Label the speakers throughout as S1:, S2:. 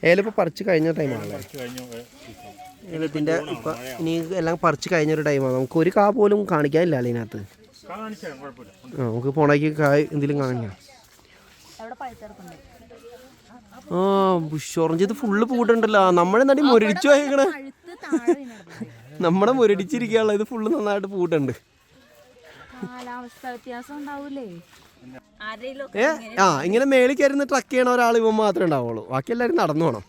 S1: ഏലിപ്പോൾ പറിച്ച് കഴിഞ്ഞ ടൈമാണല്ലേ? ഏലത്തിൻ്റെ ഇപ്പം ഇനി എല്ലാം പറിച്ച് കഴിഞ്ഞൊരു ടൈമാണ്. നമുക്ക് ഒരു കാ പോലും കാണിക്കാനില്ല അല്ലേ ഇതിനകത്ത്? നമുക്ക് പോണേക്ക് കായ് എന്തെങ്കിലും കാണിക്കാം. ആ ബുഷ് ഓറഞ്ച് ഇത് ഫുള്ള് പൂട്ടുണ്ടല്ലോ. നമ്മളെ നടി മുരടിച്ചു പോയേക്കണേ. നമ്മുടെ മുരടിച്ചിരിക്കാനുള്ള ഇത് ഫുള്ള് നന്നായിട്ട് പൂട്ടുണ്ട്. ഇങ്ങനെ മേളിൽ കയറുന്ന ട്രക്ക് ചെയ്യണ ഒരാൾ ഇവൻ മാത്രമേ ഉണ്ടാവുള്ളൂ. ബാക്കി എല്ലാവരും നടന്നു പോകണം.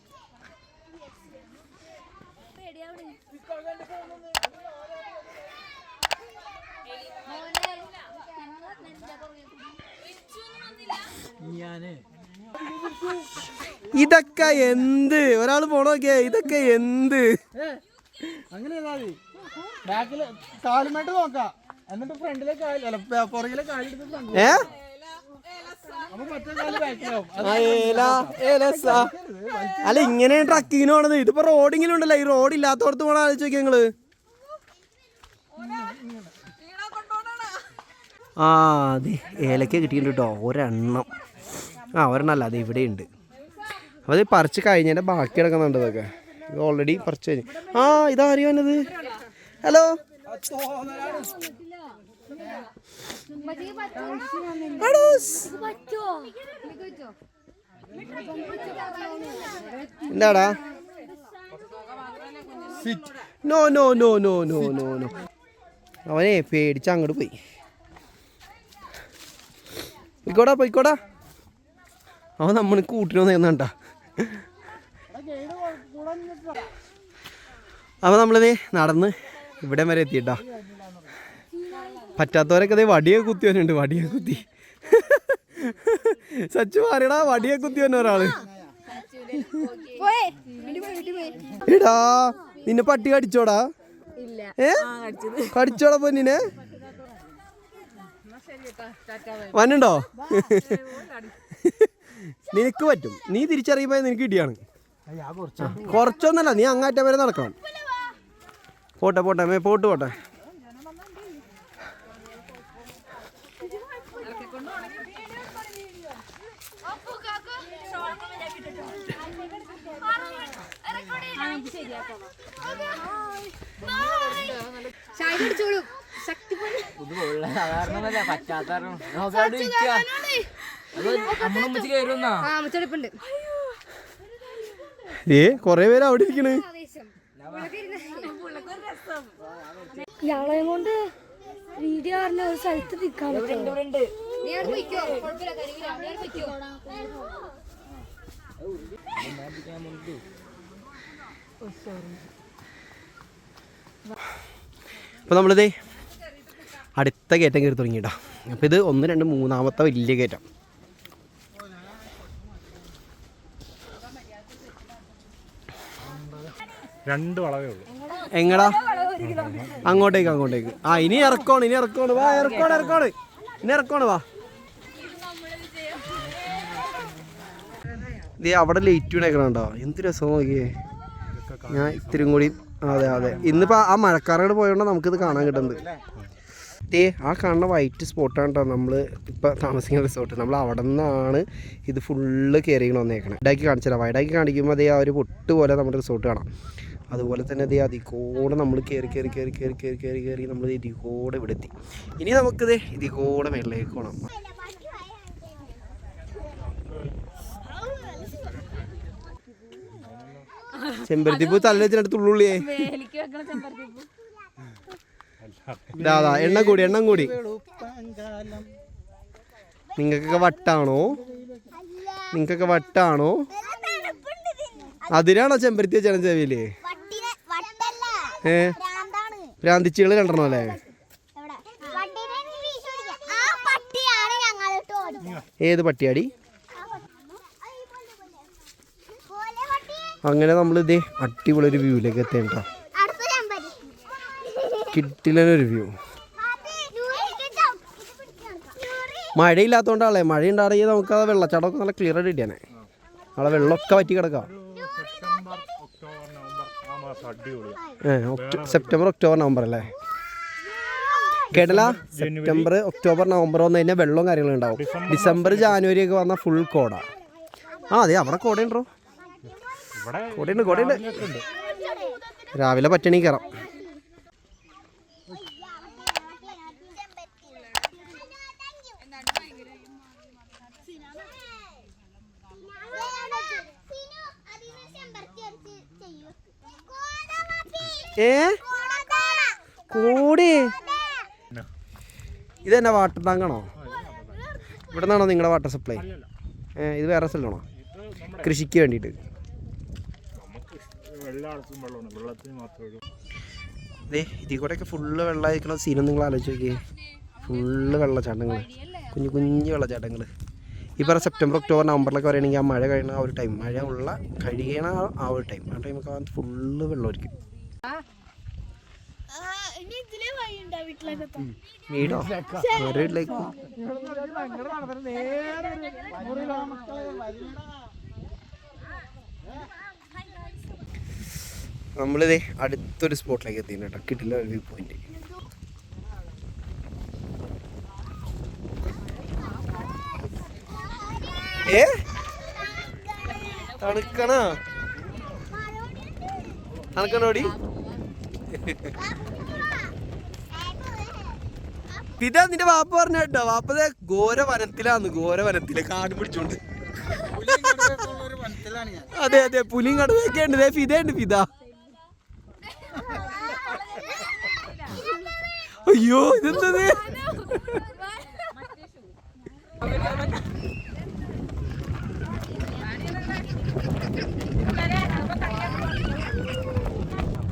S1: ഇതൊക്കെ എന്ത് ഒരാൾ പോണോക്കെ? ഇതൊക്കെ എന്ത്?
S2: അങ്ങനെ ബാക്കില് കാലുമായിട്ട് നോക്കാം, എന്നിട്ട് ഫ്രണ്ടിലെ പുറകിലെ കാലെടുത്ത്
S1: അല്ല ഇങ്ങനെ ട്രക്കിങ്ങിന് പോണത്. ഇതിപ്പോ റോഡിങ്ങിലും ഉണ്ടല്ലോ. ഈ റോഡ് ഇല്ലാത്തോടത്ത് പോണ ആലോചിച്ച് നോക്കിയ നിങ്ങള്. ആ അതെ ഏലക്ക കിട്ടിയിട്ടുണ്ട് കേട്ടോ, ഒരെണ്ണം. ഒരെണ്ണം അല്ല, അത് ഇവിടെ ഉണ്ട്. അപ്പോൾ അത് പറിച്ച് കഴിഞ്ഞതിൻ്റെ ബാക്കി കിടക്കുന്നുണ്ട്. ഇതൊക്കെ ഇത് ഓൾറെഡി പറിച്ച് കഴിഞ്ഞു. ഇതാരും വന്നത്. ഹലോ എന്താടാ? No no no no no no no അവനെ പേടിച്ച് അങ്ങോട്ട് പോയി. പോയിക്കോടാ. അവൻ നമ്മൾ കൂട്ടിനോ നേർന്നണ്ട. അപ്പോൾ നമ്മളിത് നടന്ന് ഇവിടെ വരെ എത്തിയിട്ടാ. പറ്റാത്തവരൊക്കെ അതേ വടിയൊക്കെ കുത്തി വന്നുണ്ട്. വടിയൊക്കെ കുത്തി സച്ചു മാറിയടാ. വടിയൊക്കെ കുത്തി വന്ന ഒരാള്. എടാ നിന്നെ പട്ടി കടിച്ചോടാ? കടിച്ചോടാ പൊന്നിനെ? വന്നുണ്ടോ? നിനക്ക് പറ്റും. നീ തിരിച്ചറിയുമ്പോ നിനക്ക് ഇടിയാണ്. കുറച്ചൊന്നല്ല, നീ അങ്ങാറ്റം വരെ നടക്കണം. പോട്ടെ പോട്ടെ. കൊറേ പേര് അവിടെ ഇരിക്കണ്.
S3: ഇയാളെ കൊണ്ട് വീഡിയോ ഒരു സ്ഥലത്ത് നിൽക്കാൻ
S1: അപ്പോൾ നമ്മളിത് അടുത്ത കയറ്റം കയറി തുടങ്ങിയിട്ടാ. അപ്പോൾ ഇത് 1, 2, 3 വലിയ കയറ്റം.
S4: രണ്ട് വളവേ ഉള്ളൂ.
S1: എങ്ങടാ? അങ്ങോട്ടേക്ക്. ഇനി ഇറക്കോണ്. വാ ഇറക്കോണ്. ഇനി ഇറക്കോണ് വാ. ഇത് അവിടെ ലൈറ്റ് വീണേക്കണുണ്ടോ? എന്ത് രസം നോക്കിയേ. ഞാൻ ഇത്തിരി കൂടി അതെ ഇന്നിപ്പോൾ ആ മഴക്കാരോട് പോയതുകൊണ്ട് നമുക്കിത് കാണാൻ കിട്ടുന്നത്. ആ കാണുന്ന വൈറ്റ് സ്പോട്ടാണ് കേട്ടോ നമ്മൾ ഇപ്പോൾ താമസിക്കുന്ന റിസോർട്ട്. നമ്മൾ അവിടെ നിന്നാണ് ഇത് ഫുള്ള് കയറിയിട്ട് വന്നേക്കണം. വൈഡാക്കി കാണിച്ചാൽ വൈഡാക്കി കാണിക്കുമ്പോൾ അതേ ആ ഒരു പൊട്ട് പോലെ നമ്മുടെ റിസോർട്ട് കാണാം. അതുപോലെ തന്നെ അതേ അതികൂടെ നമ്മൾ കയറി നമ്മൾ ഇതികൂടെ ഇവിടെ എത്തി. ഇനി നമുക്കിത് ഇതികൂടെ മേളിലേക്ക് പോകണം. ചെമ്പരത്തിപ്പൂ തല വെച്ചിട്ട് ഉള്ളുള്ളിയേ. എണ്ണം കൂടി. നിങ്ങൾക്കൊക്കെ വട്ടാണോ? അതിനാണോ ചെമ്പരത്തി വെച്ചാണ് ചെവിയില്? ഭ്രാന്തിച്ചികള് കണ്ടണോ അല്ലേ? ഏത് പട്ടിയാടി? അങ്ങനെ നമ്മളിതേ അടിപൊളി ഒരു വ്യൂയിലേക്ക് എത്തേണ്ട. കിട്ടിലൊരു വ്യൂ. മഴയില്ലാത്തോണ്ടാളേ. മഴ ഉണ്ടാണെങ്കിൽ നമുക്ക് ആ വെള്ളച്ചാട്ടമൊക്കെ നല്ല ക്ലിയർ ആയിട്ട് കിട്ടിയാനെ. അവിടെ വെള്ളമൊക്കെ വറ്റി കിടക്കാം. സെപ്റ്റംബർ, ഒക്ടോബർ, നവംബർ അല്ലേ? കേട്ടല്ല സെപ്റ്റംബർ ഒക്ടോബർ നവംബർ വന്നു കഴിഞ്ഞാൽ വെള്ളവും കാര്യങ്ങളും ഉണ്ടാവും. ഡിസംബർ ജാനുവരി ഒക്കെ വന്നാൽ ഫുൾ കോട. ആ അതെ അവിടെ കോടയുണ്ടോ? കോടയുണ്ട്. രാവിലെ പറ്റണി കയറാം. കോടേ ഇതെന്നാ വാട്ടർ ടാങ്കാണോ? ഇവിടെ നിന്നാണോ നിങ്ങളുടെ വാട്ടർ സപ്ലൈ? ഇത് വേറെ സ്ഥലമാണോ? കൃഷിക്ക് വേണ്ടിയിട്ട്. ഇതിൽ കൂടെയൊക്കെ ഫുള്ള് വെള്ളമായിരിക്കണ സീനും നിങ്ങൾ ആലോചിച്ച് നോക്കിയേ. ഫുള്ള് വെള്ളച്ചാട്ടങ്ങൾ, കുഞ്ഞു കുഞ്ഞു വെള്ളച്ചാട്ടങ്ങൾ. ഈ പറഞ്ഞ സെപ്റ്റംബർ ഒക്ടോബർ നവംബറിലൊക്കെ പറയുകയാണെങ്കിൽ ആ മഴ കഴിയണ ആ ഒരു ടൈം, മഴ ഉള്ള കഴിയണ ആ ഒരു ടൈം, ആ ടൈമൊക്കെ ഫുള്ള് വെള്ളമായിരിക്കും. വീടോ ഒരു വീട്ടിലേക്ക് നമ്മളിതേ അടുത്തൊരു സ്പോട്ടിലേക്ക് എത്തിയിട്ടുണ്ട് കേട്ടോ. കിട്ടില്ല ഒരു വ്യൂ പോയിന്റ്. തണുക്കണോടി ഇതാ നിന്റെ വാപ്പ പറഞ്ഞ കേട്ടോ. വാപ്പതേ ഘോര വനത്തില് കാട് പിടിച്ചോണ്ട്. അതെ പുലിയും കടുവയൊക്കെ ഉണ്ട്. ഫിദയുണ്ട് ഫിദ. അയ്യോ ഇതെന്തത്?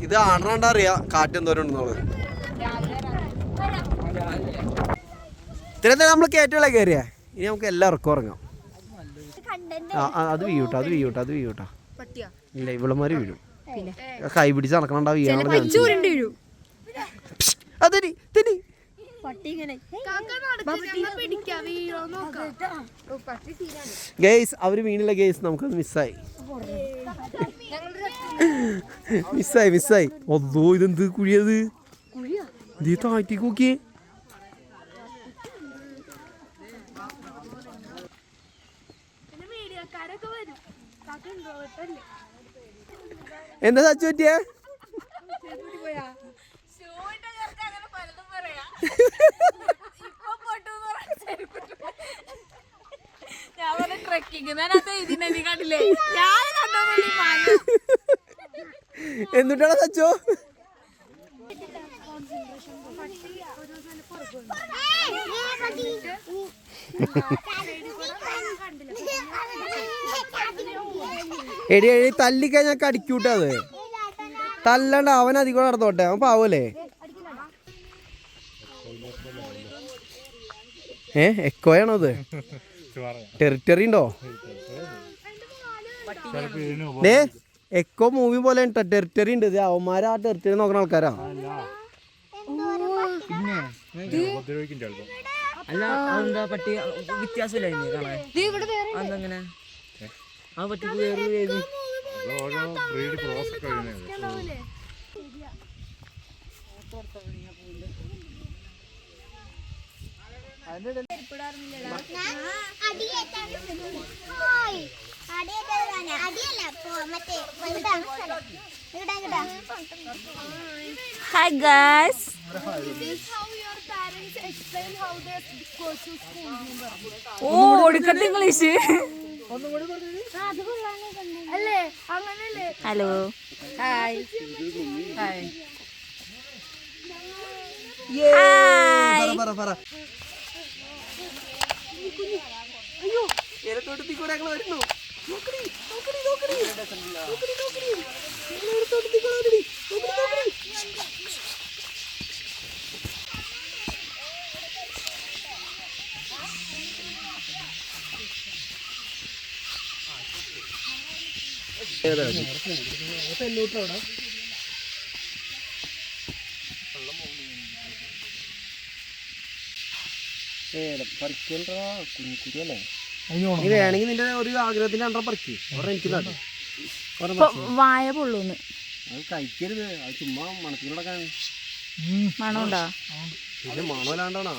S1: ഇത് ആണാണ്ടാ അറിയാ കാറ്റെന്തോരം ഉണ്ടെന്നുള്ളത്. ഇത്രയും നമ്മൾ കയറ്റുകളെ കയറിയാ. ഇനി നമുക്ക് എല്ലാവർക്കും ഉറങ്ങാം. അത് വീഴൂട്ടോ. ഇല്ല ഇവളമാര് വീഴും. കൈ പിടിച്ച് നടക്കണണ്ടാ വീഴാനുള്ള ചാൻസ്. ഗേസ് അവര് വീണില്ല ഗേസ്. നമുക്കത് മിസ്സായി. ഒന്നോ ഇതെന്ത് കുഴിയത്? ഇത് താറ്റി നോക്കിയേ. എന്താ സച്ചു പറ്റിയേ? എന്നിട്ടാണ് സച്ചോ എടി തല്ലിക്കഴിഞ്ഞാൽ കടിക്കൂട്ട. അത് തല്ലണ്ട. അവൻ അധികം നടന്നോട്ടെ. അവൻ പാവല്ലേ. എക്കോയാണോ അത്? ടെറിറ്ററി ഉണ്ടോ? എക്കോ മൂവി പോലെ ടെറിറ്ററി ഉണ്ട്. അവന്മാര് ആ ടെറിറ്ററി നോക്കണ ആൾക്കാരാ.
S5: Hi guys. Oh, എടുക്കട്ടെ ഇംഗ്ലീഷ്. Hello hi.
S1: വേണമെങ്കിൽ നിന്റെ ഒരു ആഗ്രഹത്തിന് രണ്ടെണ്ണം പറിക്കും. എനിക്ക്
S5: വായ പൊള്ളൂന്ന്.
S1: അത് കഴിക്കരുത്. അത് ചുമ്മാ മണത്തിനോടൊക്കെ
S5: മണമുണ്ടോ?
S1: പിന്നെ മണലാണ്ടാണോ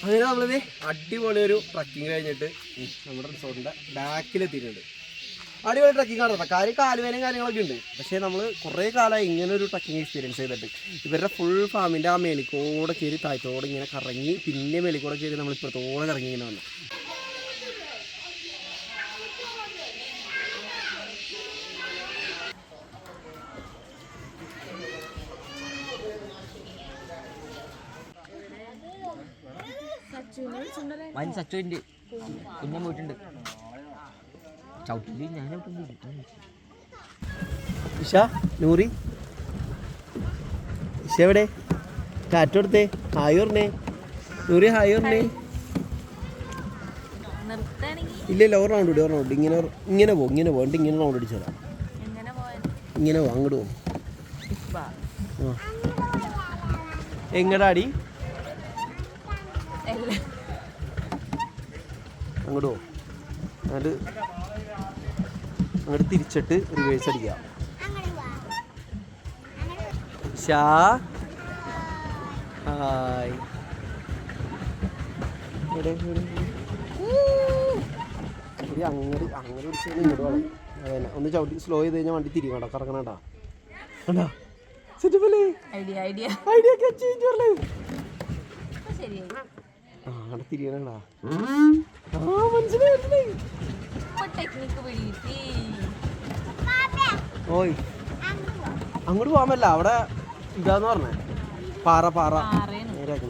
S1: അങ്ങനെ നമ്മളിത് അടിപൊളി ഒരു ട്രക്കിങ് കഴിഞ്ഞിട്ട് നമ്മുടെ റിസോർട്ടിൻ്റെ ബാക്കിലെത്തിയിട്ടുണ്ട്. അടിപൊളി ട്രക്കിംഗ് ആണ്. കാര്യം കാലുവേനയും കാര്യങ്ങളൊക്കെ ഉണ്ട്. പക്ഷേ നമ്മൾ കുറേ കാലമായി ഇങ്ങനെ ഒരു ട്രക്കിങ് എക്സ്പീരിയൻസ് ചെയ്തിട്ട്. ഇവരുടെ ഫുൾ ഫാമിൻ്റെ ആ മേലിക്കൂടെ കയറി താഴത്തോടെ ഇങ്ങനെ കറങ്ങി പിന്നെ മേലിക്കൂടെ കയറി നമ്മൾ ഇപ്പുറത്തോടെ കറങ്ങി ഇങ്ങനെ വന്നു.
S6: സച്ചുവിൻ്റെ കുഞ്ഞൻ പോയിട്ടുണ്ട്. ചവിട്ടില് ഞാൻ
S1: ഇഷ നൂറി ഇഷ എവിടെ? ടാറ്റ കൊടുത്തേ. ഹായ് പറഞ്ഞേ നൂറി. ഹായ് പറഞ്ഞേ. ഇല്ല ഒരു റൗണ്ട് ഒരു റൗണ്ട് ഇങ്ങനെ ഇങ്ങനെ പോകും എന്നിട്ട് ഇങ്ങനെ റൗണ്ട് അടിച്ചു തരാം. ഇങ്ങനെ പോകും അങ്ങോട്ട് പോകും. എങ്ങടാടി? അങ്ങോട്ട് പോകും. അങ്ങോട്ട് തിരിച്ചിട്ട് റിവേഴ്സ് അടിക്കാം. ഷാ ഹായ്. അങ്ങനെ അങ്ങനെ പിടിച്ചാൽ ഇങ്ങോട്ട് വളയും. അതന്നെ ഒന്ന് ചവിട്ടി സ്ലോ ചെയ്ത് കഴിഞ്ഞാൽ വണ്ടി തിരിയും കേട്ടോ. കറങ്ങണേട്ടാ കണ്ടാ സെറ്റപ്പല്ലേ? ഐഡിയ അവിടെ തിരിയണടാ. മനസ്സിലായി. ഓയ് അങ്ങോട്ട് പോകാൻ പറ്റില്ല. അവിടെ ഇതാന്ന് പറഞ്ഞേ പാറ നേരാക്കി.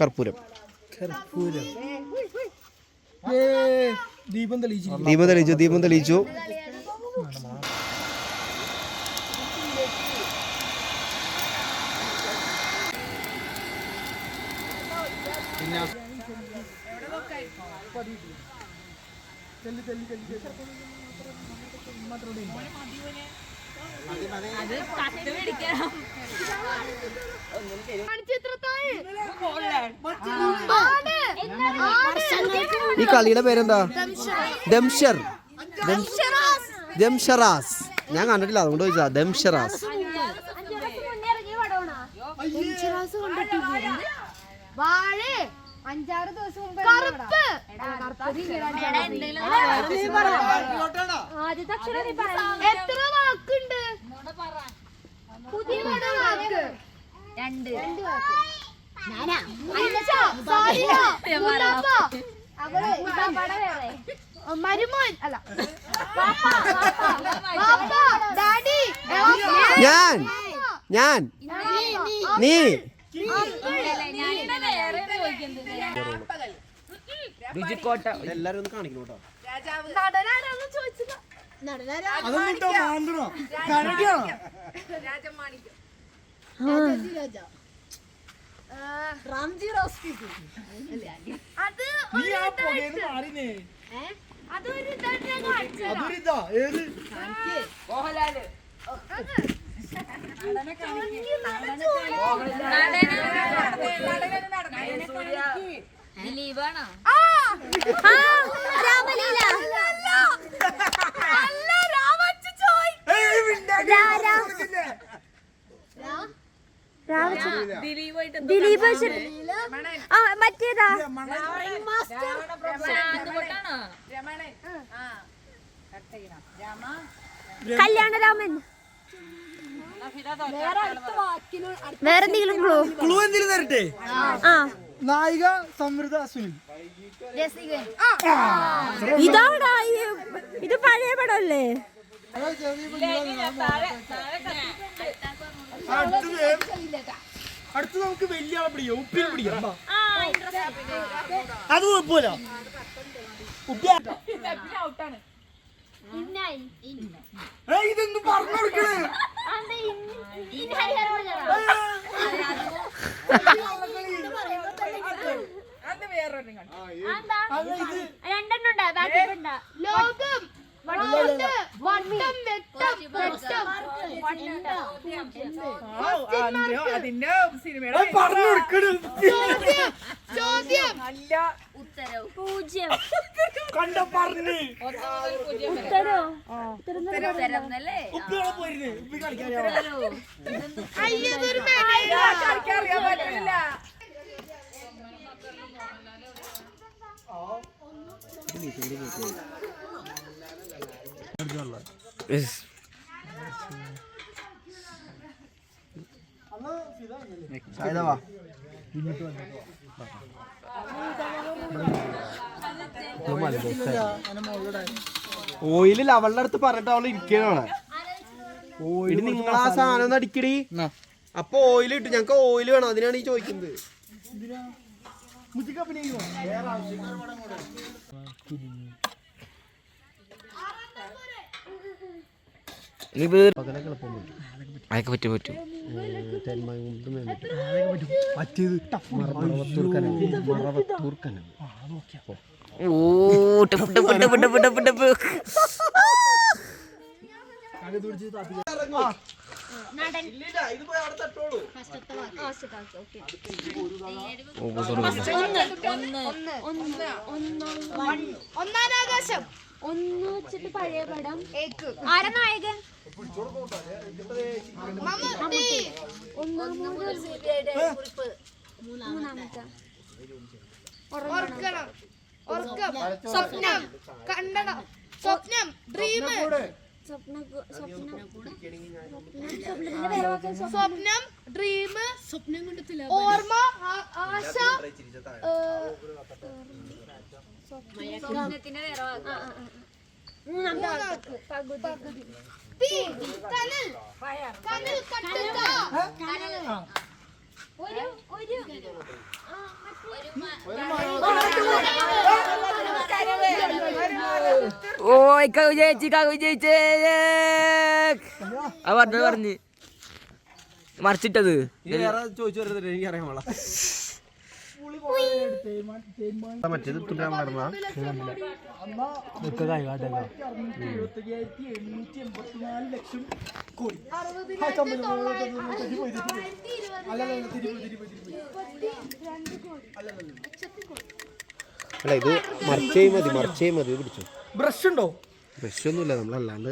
S1: കർപ്പൂരം
S2: ദീപം
S1: തെളിയിച്ചു. ഈ കളിയുടെ പേരെന്താ? ദംഷറാസ്. ഞാൻ കണ്ടിട്ടില്ല അതുകൊണ്ട് ചോദിച്ചാ. ദംഷറാസ്.
S3: എത്ര വാക്കുണ്ട്? പുതിയ വാക്ക് മരുമോൻ അല്ല
S1: ഞാൻ നീ
S6: രുചിക്കോട്ട
S1: എല്ലാരും ഒന്ന് കാണിക്കണം കേട്ടോ.
S5: ദിലീപാണോ?
S3: ദിലീപ് മറ്റേതാ കല്യാണരാമൻ. വേറെന്തെങ്കിലും ക്ലൂ
S2: എന്തെങ്കിലും തരട്ടെ? നായിക സമൃദ്ധ സുനിൽ.
S3: ഇതാടാ ഇത് പഴയ പടമല്ലേ?
S2: അടുത്ത് നമുക്ക് വലിയ ആളെ പിടിക്കാം. ഉപ്പിനെ പിടിക്കാം. അത് കുഴപ്പമില്ല. ഇതൊന്നും പറഞ്ഞു കൊടുക്കണേ.
S3: ലോകം
S2: പറഞ്ഞു കൊടുക്കണേ
S5: ഉത്തരവ്
S3: പൂജ്യം.
S2: കണ്ട പറഞ്ഞു
S3: ഉത്തരോ?
S5: ഉത്തരം എന്നല്ലേ
S2: ഉപ്പിയോടെ പോയിരുന്നു ഉപ്പി കളിക്കാൻ
S1: ഓയില് അവളുടെ അടുത്ത് പറഞ്ഞിട്ട് അവള് ഇരിക്കണ നിങ്ങൾ ആ സാധനം ഒന്ന് അടിക്കടി. അപ്പൊ ഓയിൽ ഇട്ടു, ഞങ്ങക്ക് ഓയിൽ വേണം, അതിനാണ് ഈ ചോദിക്കുന്നത്.
S6: അതൊക്കെ പറ്റും പറ്റും. ഓ ടപ്പ് ടപ്പ് ടപ്പ് ടപ്പ് ടപ്പ് ടപ്പ്.
S3: ഒന്നാനാകാശം. ഒന്ന് വെച്ചിട്ട് പഴയ പടം. ആരാ നായകൻ? മൂന്നാമത്തെ
S7: സ്വപ്നം കണ്ടട സ്വപ്നം ഡ്രീം സ്വപ്നം ഡ്രീം ഓർമ്മ ആശ
S5: സ്വപ്നത്തിന്റെ വേറെ വാക്ക്.
S3: മൂന്നാമത്തെ
S7: തീ കനൽ കനൽ കട്ടുക
S6: ഓയ് കവി വിജയിച്ചേ. ആ പറഞ്ഞ് മറിച്ചിട്ടത്
S1: ചോദിച്ചു വരുന്നത് എനിക്കറിയാൻ പാടില്ല. മറ്റേത് അല്ല, ഇത് മറിച്ചേ മതി പിടിച്ചു.
S2: ബ്രഷ് ഉണ്ടോ?
S1: ബ്രഷ് ഒന്നുമില്ല, നമ്മളല്ലാണ്ട്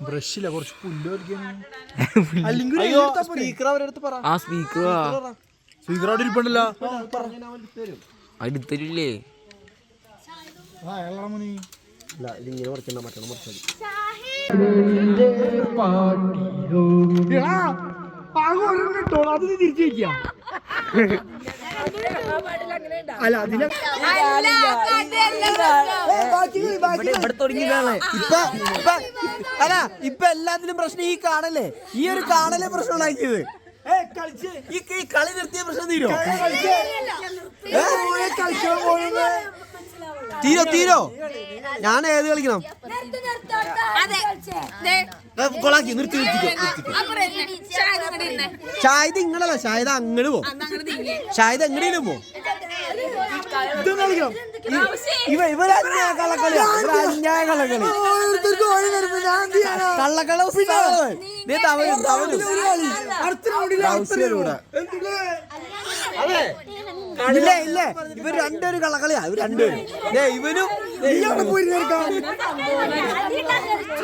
S2: ബ്രഷില്ല, കുറച്ച് പുല്ല്
S1: സ്പീക്കർ അവരെടുത്ത് പറ.
S6: ആ സ്പീക്കർ
S2: സ്പീക്കർ അവിടെ ഇരിപ്പുണ്ടല്ലോ.
S6: അടുത്തരില്ലേ?
S1: ഇല്ല, ഇതിങ്ങനെ മറിക്കണ്ട, മറ്റണം മറിച്ചത്.
S2: അത് തിരിച്ചു വയ്ക്കാം. അല്ല അതിന്
S6: ഇവിടെ തുടങ്ങിയതാണ്.
S1: അല്ല ഇപ്പൊ എല്ലാത്തിനും പ്രശ്നം ഈ കാണല്ലേ, ഈ ഒരു കാണലേ പ്രശ്നം ഉണ്ടാക്കിയത്. ഈ കളി നിർത്തിയ പ്രശ്നം തീരോ ഞാൻ ഏത് കളിക്കണം? കൊളാക്കി നിർത്തി. ഷായത് ഇങ്ങനല്ല, ഷായത് അങ്ങോട്ട് പോ, ഷായത് എങ്ങനെയും പോ. ഇവരന്യായ കള്ളക്കളി, അന്യായ കള്ളക്കളി, ഇല്ലേ ഇവർ രണ്ടുപേരും കള്ളക്കളിയാ, ഇവർ രണ്ടുപേരും. ഇവനും